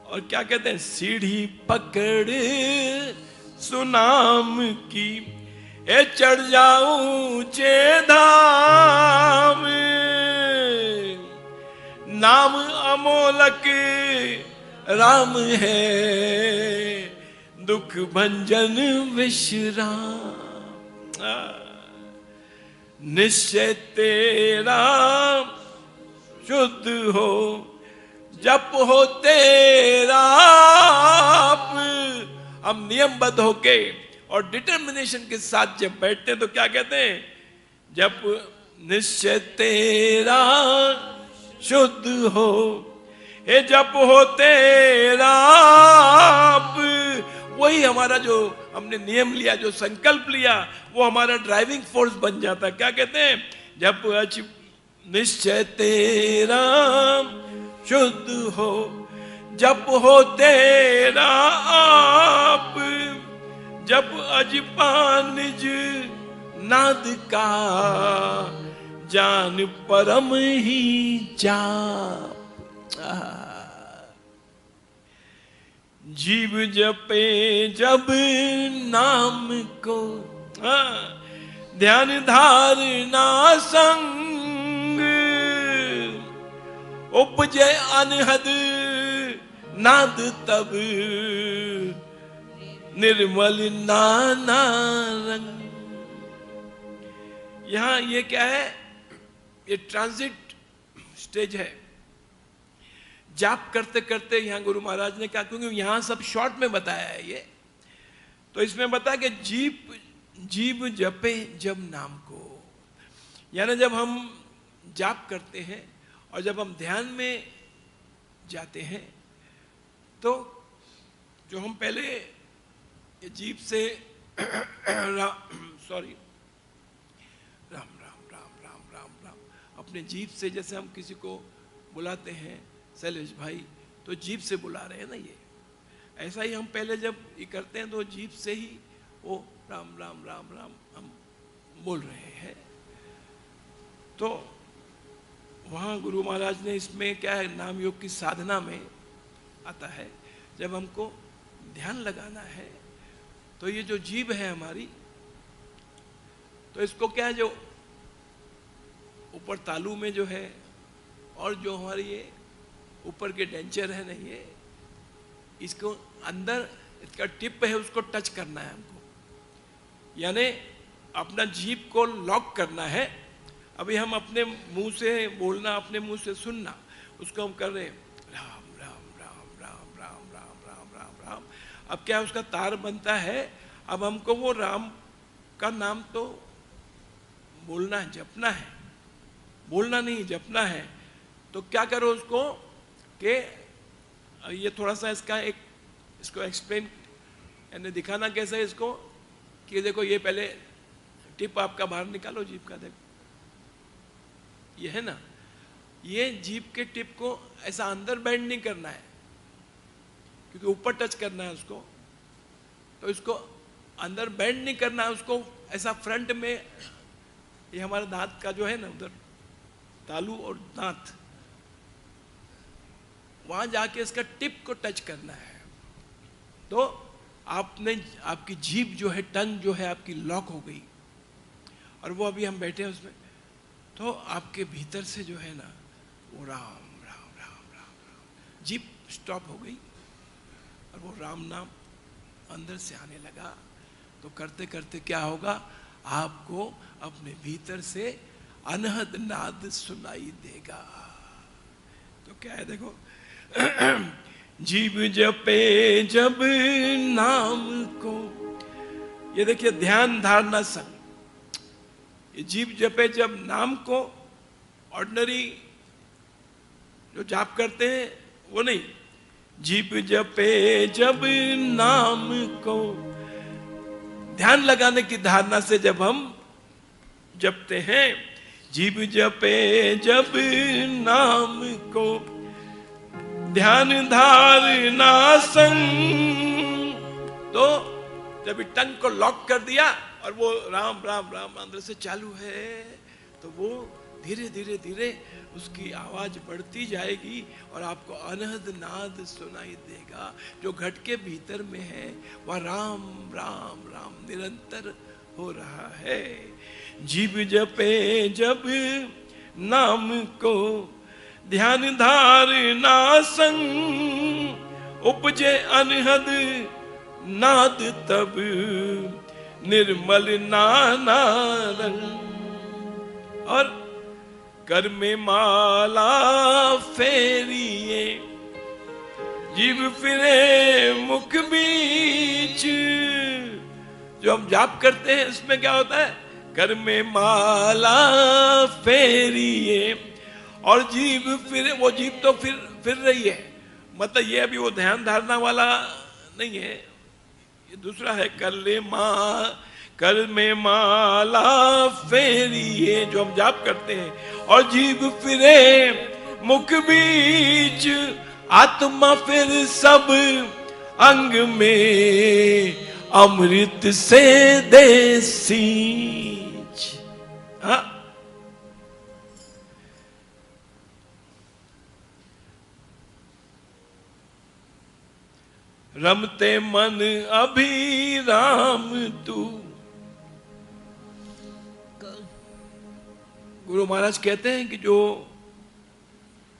S1: और क्या कहते हैं? सीढ़ी पकड़ सुनाम की, ए चढ़ जाऊं ऊंचे धाम, नाम अमोलक राम है दुख भंजन विश्राम। निश्चय तेरा शुद्ध हो जप हो तेरा। हम नियमबद्ध होके और डिटर्मिनेशन के साथ जब बैठते हैं तो क्या कहते हैं? जब निश्चय तेरा शुद्ध हो, हे जप हो तेरा। वही हमारा जो हमने नियम लिया, जो संकल्प लिया, वो हमारा ड्राइविंग फोर्स बन जाता है। क्या कहते हैं? जब निश्चय तेरा शुद्ध हो, जप हो तेरा आप, जप अजपान निज नाद का, जान परम ही जाप। जीव जपे जब नाम को, ध्यान धारणा संग, उपजे अनहद नाद तब, निर्मल नाना रंग। यहां ये क्या है? ये ट्रांजिट स्टेज है। जाप करते करते यहां गुरु महाराज ने कहा, क्योंकि यहां सब शॉर्ट में बताया है ये, तो इसमें बताया कि जीव जपे जब नाम को, यानी जब हम जाप करते हैं और जब हम ध्यान में जाते हैं तो जो हम पहले ये जीव से सॉरी राम राम राम राम राम राम, अपने जीव से जैसे हम किसी को बुलाते हैं शैलेश भाई, तो जीभ से बुला रहे हैं ना, ये ऐसा ही हम पहले जब ये करते हैं तो जीभ से ही वो राम राम राम राम हम बोल रहे हैं। तो वहाँ गुरु महाराज ने इसमें क्या है, नाम योग की साधना में आता है, जब हमको ध्यान लगाना है तो ये जो जीभ है हमारी, तो इसको क्या है, जो ऊपर तालू में जो है और जो हमारी ये ऊपर के डेंचर है ना, ये इसको अंदर इसका टिप है, उसको टच करना है हमको, यानी अपना जीभ को लॉक करना है। अभी हम अपने मुंह से बोलना, अपने मुंह से सुनना, उसको हम कर रहे हैं राम राम राम राम राम राम राम राम राम। अब क्या उसका तार बनता है, अब हमको वो राम का नाम तो बोलना है, जपना है, बोलना नहीं जपना है। तो क्या करो उसको कि ये थोड़ा सा इसको एक्सप्लेन यानी दिखाना कैसे है इसको, कि देखो ये पहले टिप आपका बाहर निकालो जीभ का, देखो ये है ना, ये जीभ के टिप को ऐसा अंदर बेंड नहीं करना है क्योंकि ऊपर टच करना है उसको, तो इसको अंदर बेंड नहीं करना है, उसको ऐसा फ्रंट में, ये हमारे दांत का जो है ना उधर तालू और दांत, वहां जाके इसका टिप को टच करना है। तो आपने, आपकी जीभ जो है, टंग जो है आपकी लॉक हो गई, और वो अभी हम बैठे हैं उसमें, तो आपके भीतर से जो है ना वो राम राम राम राम राम, जीभ स्टॉप हो गई और वो राम नाम अंदर से आने लगा। तो करते करते क्या होगा, आपको अपने भीतर से अनहद नाद सुनाई देगा। तो क्या है देखो, जीव जपे जब नाम को, ये देखिए ध्यान धारणा संग, ये जीव जपे जब नाम को, ऑर्डिनरी जो जाप करते हैं वो नहीं, जीव जपे जब नाम को, ध्यान लगाने की धारणा से जब हम जपते हैं, जीव जपे जब नाम को, ध्यान धारणा संग, तो जब टंग को लॉक कर दिया और वो राम राम राम अंदर से चालू है, तो वो धीरे धीरे धीरे उसकी आवाज बढ़ती जाएगी और आपको अनहद नाद सुनाई देगा। जो घट के भीतर में है वह राम राम राम निरंतर हो रहा है। जीव जपे जब नाम को, ध्यान धारणा संग, उपजे अनहद नाद तब, निर्मल नाना रंग। और कर में माला फेरिए, जीव फिरे मुख बीच। जो हम जाप करते हैं उसमें क्या होता है, कर में माला फेरिए, और जीव फिरे, वो जीव तो फिर रही है, मतलब ये अभी वो ध्यान धारणा वाला नहीं है, ये दूसरा है। कर में माला फेरिए, जो हम जाप करते हैं, और जीव फिरे मुख बीच, आत्मा फिर सब अंग में अमृत से दे सींच। हाँ, रमते मन अभिराम तू। गुरु महाराज कहते हैं कि जो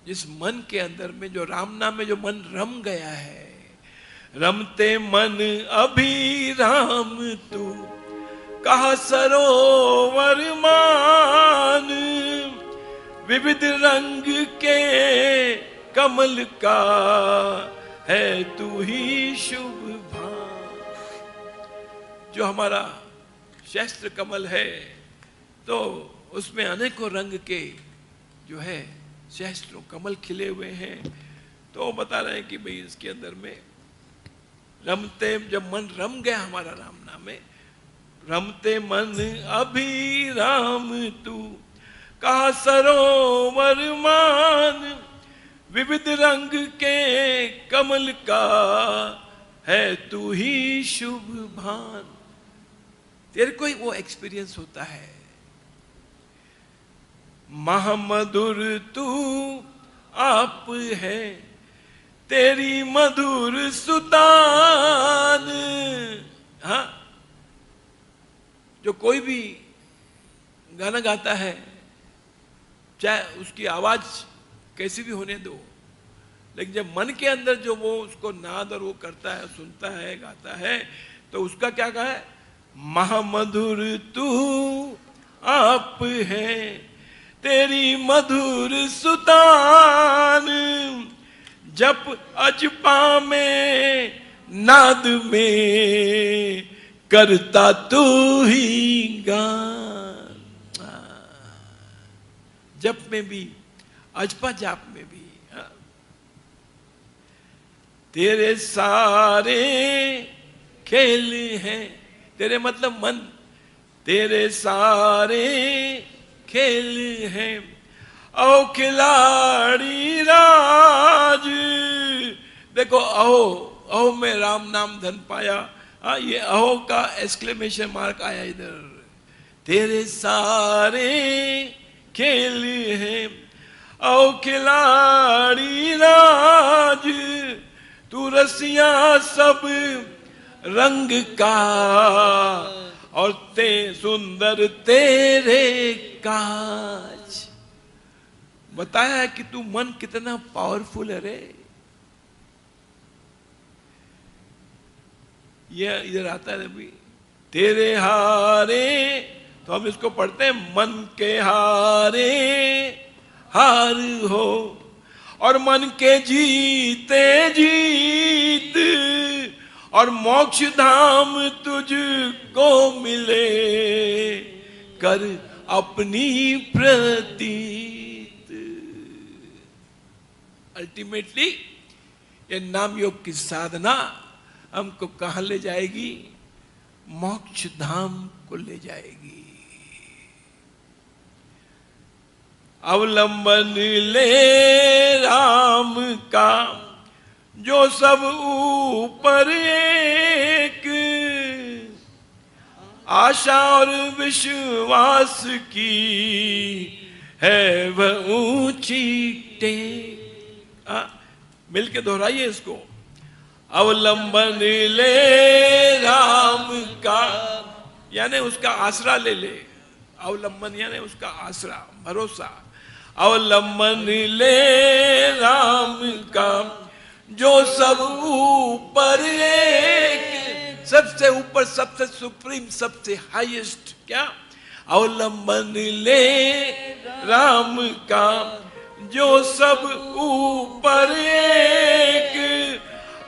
S1: जिस मन के अंदर में, जो राम नाम में जो मन रम गया है, रमते मन अभिराम तू, कहा सरोवर मान, विविध रंग के कमल का है तू ही शुभ भान। जो हमारा शस्त्र कमल है, तो उसमें अनेकों रंग के जो है सहस्त्रों कमल खिले हुए हैं। तो वो बता रहे हैं कि भाई इसके अंदर में रमते, जब मन रम गया हमारा राम नाम में, रमते मन अभिराम तू, कहा सरोवर मान, विविध रंग के कमल का है तू ही शुभ भान। तेरे को ही वो एक्सपीरियंस होता है। महामधुर तू आप है, तेरी मधुर सुतान। हाँ, जो कोई भी गाना गाता है, चाहे उसकी आवाज कैसी भी होने दो, लेकिन जब मन के अंदर जो वो उसको नाद और वो करता है, सुनता है, गाता है, तो उसका क्या कहा है, महामधुर तू आप है, तेरी मधुर सुतान, जप अजपा में नाद में करता तू ही गान। जप में भी, अजपा जाप में भी। तेरे सारे खेल हैं, तेरे मतलब मन, तेरे सारे खेल हैं, ओ खिलाड़ी राज। देखो अहो, अहो में राम नाम धन पाया, ये अहो का एक्सक्लेमेशन मार्क आया इधर। तेरे सारे खेल हैं, ओ खिलाड़ी राज, तू रसिया सब रंग का, और ते सुंदर तेरे काज। बताया कि तू मन कितना पावरफुल है रे। ये इधर आता है अभी, तेरे हारे, तो हम इसको पढ़ते हैं मन के हारे हार हो, और मन के जीते जीत, और मोक्ष धाम तुझको मिले, कर अपनी प्रतीत। अल्टीमेटली ये नाम योग की साधना हमको कहां ले जाएगी? मोक्ष धाम को ले जाएगी। अवलंबन ले राम का, जो सब ऊपर एक, आशा और विश्वास की है वह ऊंची टेक। मिलके दोहराइए इसको। अवलंबन ले राम का, यानी उसका आसरा ले ले। अवलंबन यानी उसका आसरा, भरोसा। अवलंबन ले राम का, जो सब ऊपर एक, सबसे ऊपर, सबसे सुप्रीम, सबसे हाईएस्ट। क्या? अवलंबन ले राम का, जो सब ऊपर एक,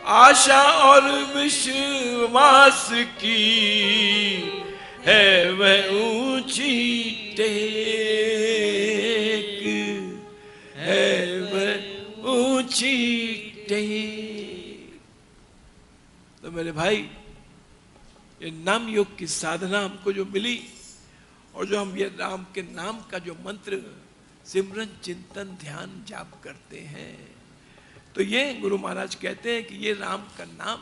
S1: आशा और विश्वास की है वह ऊंची टेक, है वह ऊंची टेक। तो मेरे भाई, ये नाम योग की साधना हमको जो मिली, और जो हम ये राम के नाम का जो मंत्र सिमरन चिंतन ध्यान जाप करते हैं, तो ये गुरु महाराज कहते हैं कि ये राम का नाम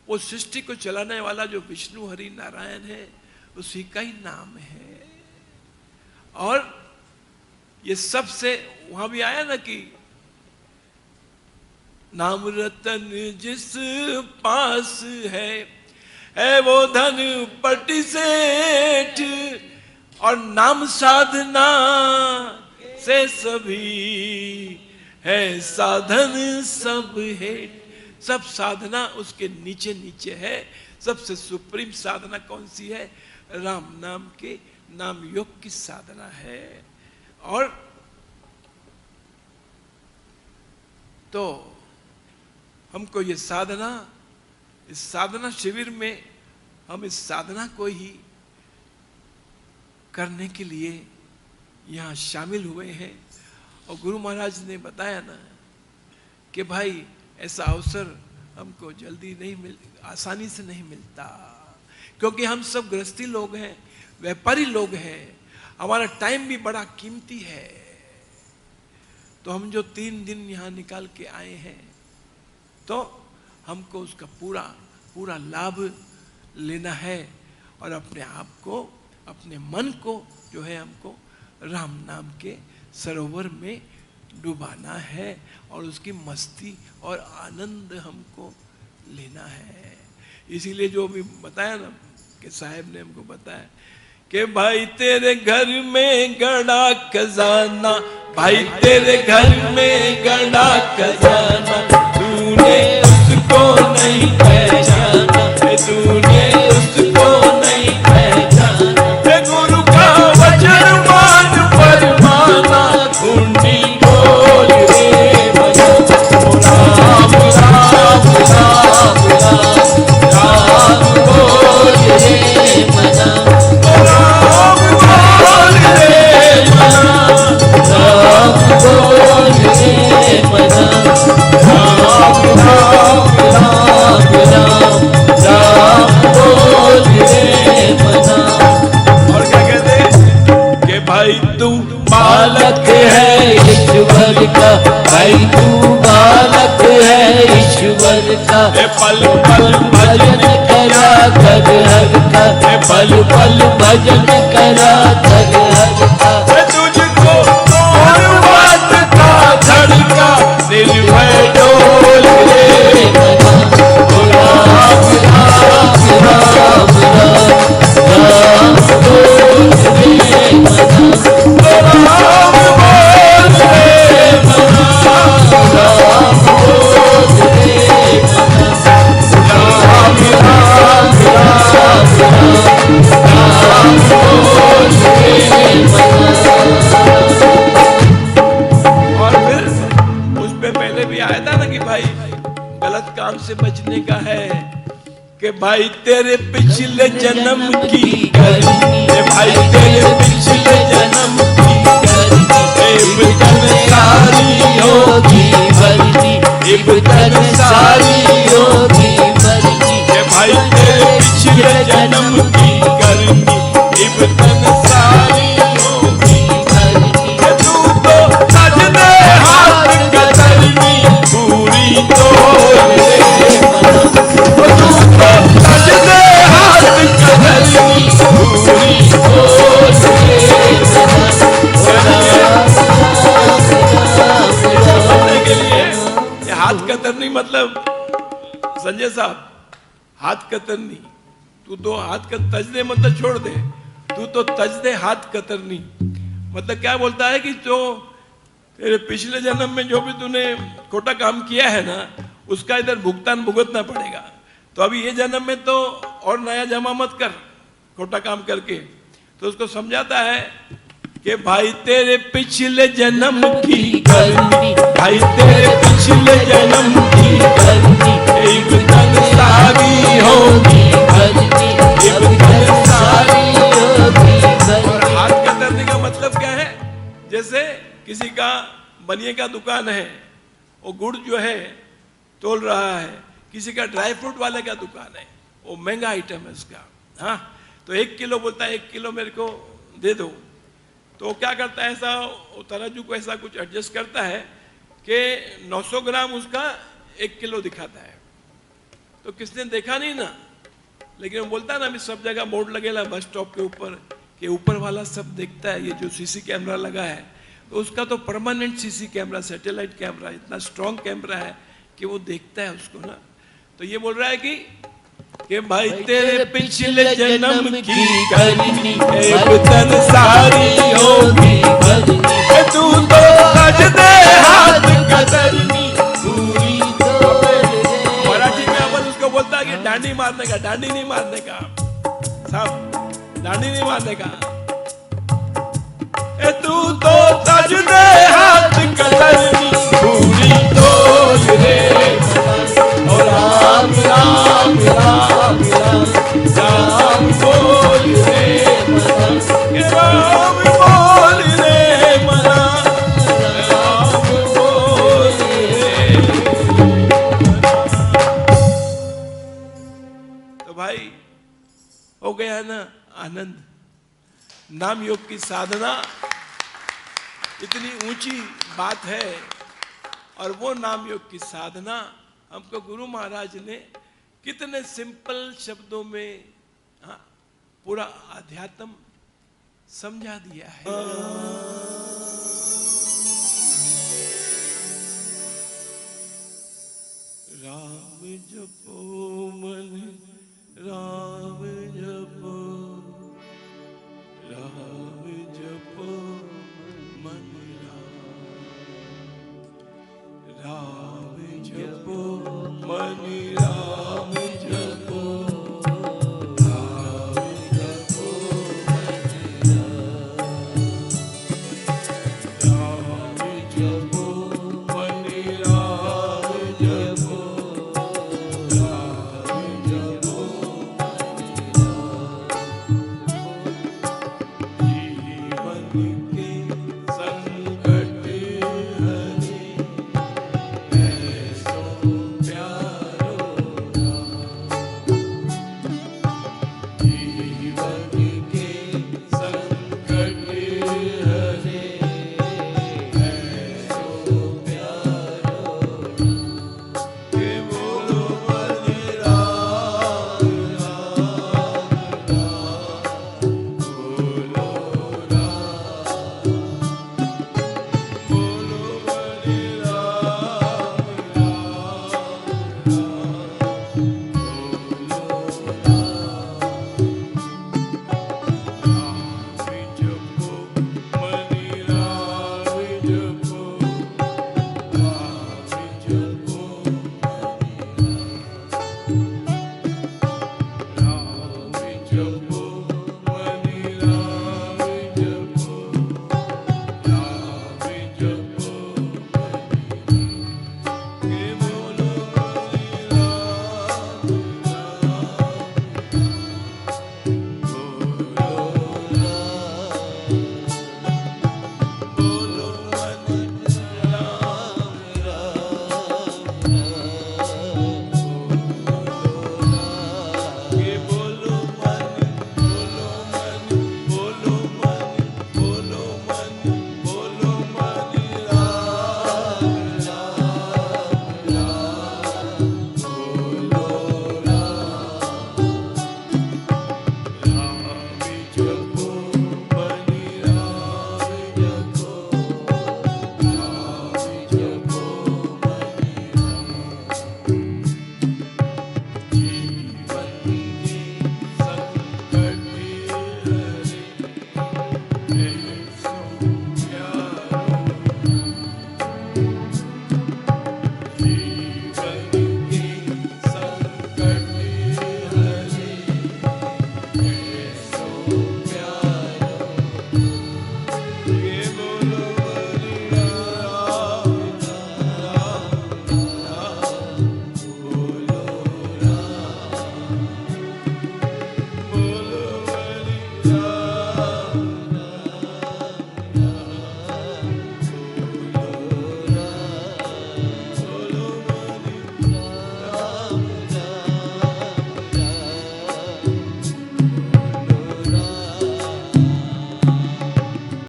S1: वो सृष्टि को चलाने वाला जो विष्णु हरि नारायण है, उसी का ही नाम है। और ये सबसे वहां भी आया ना कि नाम रतन जिस पास है वो धन पटी सेठ, और नाम साधना से सभी है साधन सब है। सब साधना उसके नीचे नीचे है। सबसे सुप्रीम साधना कौन सी है? राम नाम के नाम योग की साधना है। और तो हमको ये साधना, इस साधना शिविर में हम इस साधना को ही करने के लिए यहाँ शामिल हुए हैं। और गुरु महाराज ने बताया ना कि भाई ऐसा अवसर हमको जल्दी नहीं आसानी से नहीं मिलता, क्योंकि हम सब गृहस्थी लोग हैं, व्यापारी लोग हैं, हमारा टाइम भी बड़ा कीमती है। तो हम जो 3 दिन यहाँ निकाल के आए हैं, तो हमको उसका पूरा लाभ लेना है, और अपने आप को, अपने मन को जो है हमको राम नाम के सरोवर में डुबाना है, और उसकी मस्ती और आनंद हमको लेना है। इसीलिए जो भी बताया ना कि साहब ने हमको बताया कि भाई तेरे घर में गड़ा खजाना, भाई तेरे घर में गड़ा खजाना, तूने उसको नहीं पहचाना, तूने उसको नहीं पहचाना। गुरु का वचन मान परमाना, कुंडी बोल रे मना, राम राम राम राम राम बोल रे मना, राम बोल रे मना, राम बोल रे मना, राम राम राम राम राम बोल रे मना। और क्या कहते हैं कि भाई तू बालक है ईश्वर का, भाई तू बालक है ईश्वर का, पल पल भजन करा कर हर का, पल पल भजन करा कर हर का। तुझको और बात का से बचने का है कि भाई तेरे पिछले जन्म की करनी, भाई तेरे पिछले जन्म की करनी, सारी होगी भरनी, इब्तन सारी होगी भरनी, भाई तेरे पिछले जन्म की करनी, इब्तन सारी होगी भरनी, तू तो सजदे हाथ कतरनी पूरी तो सजदे हाथ कतरनी पूरी के लिए हाथ कतरनी मतलब संजय साहब, हाथ कतरनी, तू तो हाथ का तजदे मतलब छोड़ दे, तू तो तजदे हाथ कतरनी मतलब क्या बोलता है कि जो तेरे पिछले जन्म में जो भी तूने खोटा काम किया है ना, उसका इधर भुगतान भुगतना पड़ेगा। तो अभी ये जन्म में तो और नया जमा मत कर खोटा काम करके। तो उसको समझाता है कि भाई तेरे पिछले जन्म की करनी, भाई तेरे पिछले जन्म की करनी, इब्तन सारी होगी भरनी, इब्तन सारी होगी भरनी। और हाथ कतरने का मतलब क्या है? जैसे किसी का बनिए का दुकान है, वो गुड़ जो है तोल रहा है, किसी का ड्राई फ्रूट वाले का दुकान है, वो महंगा आइटम है उसका, हाँ, तो 1 किलो बोलता है 1 किलो मेरे को दे दो। तो क्या करता है ऐसा, तराजू को ऐसा कुछ एडजस्ट करता है कि 900 ग्राम उसका 1 किलो दिखाता है। तो किसने देखा नहीं ना, लेकिन वो बोलता है ना, अभी सब जगह बोर्ड लगेगा बस स्टॉप के ऊपर कि ऊपर वाला सब देखता है, ये जो सीसी कैमरा लगा है तो उसका तो permanent CC camera, satellite camera, इतना स्ट्रॉन्ग कैमरा है कि वो देखता है उसको ना। तो ये बोल रहा है कि भाई तेरे पिछले जन्म की करनी, इब्तन सारी होगी भरनी, तू तो सजदे हाथ कतरनी पूरी तो। मराठी में अपन उसको बोलता है कि डांडी मारने का, डांडी नहीं मारने का साहब, डांडी नहीं मारने का, तू तो सजदे हाथ कतरनी पूरी तो रे, और राम राम राम राम राम बोल रे मना, राम बोल रे मना, राम बोल रे मना। तो भाई हो गया ना आनंद। नाम योग की साधना इतनी ऊंची बात है, और वो नाम योग की साधना हमको गुरु महाराज ने कितने सिंपल शब्दों में, हाँ, पूरा अध्यात्म समझा दिया है। राम जपो